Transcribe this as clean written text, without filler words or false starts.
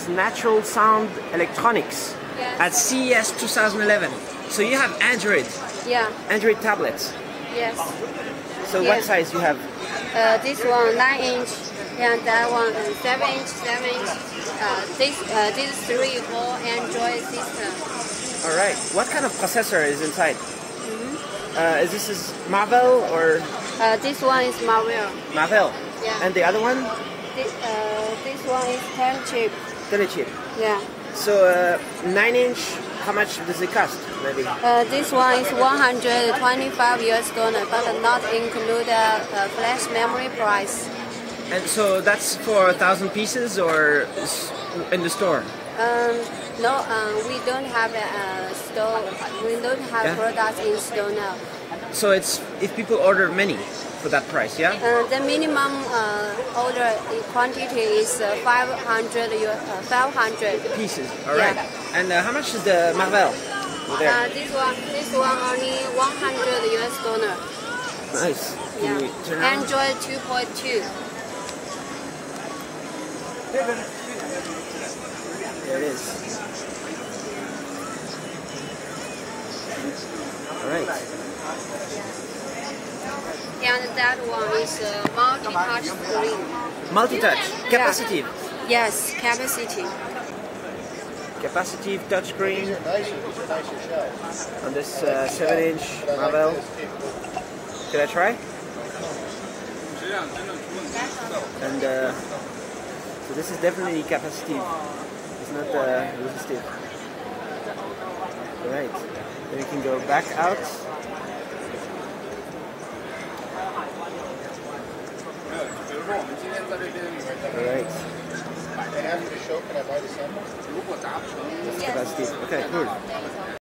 is Natural Sound Electronics at CES 2011. So you have Android? Yeah. Android tablets? Yes. So what size you have? This one 9-inch, and that one 7-inch, 7-inch. This 3 for Android system. All right. What kind of processor is inside? Is this Marvell or? This one is Marvell. Marvell. Yeah. And the other one? This one is Telechips. Telechips. Yeah. So 9-inch, how much does it cost? Maybe. This one is $125, but not include flash memory price. And so that's for 1,000 pieces or in the store? No, we don't have store. We don't have products in store now. So it's if people order many for that price, yeah? The minimum order quantity is 500 pieces. All right. And how much is the Marvell? This one only $100. Nice. Yeah. Android 2.2. There it is. All right. And that one is multi-touch screen. Multi-touch, capacitive. Yes, capacitive. Capacitive touchscreen on this 7-inch Marvell. Can I try? And so this is definitely capacitive. It's not resistive. All right. Then we can go back out. Alright. That's capacitive. Okay, cool.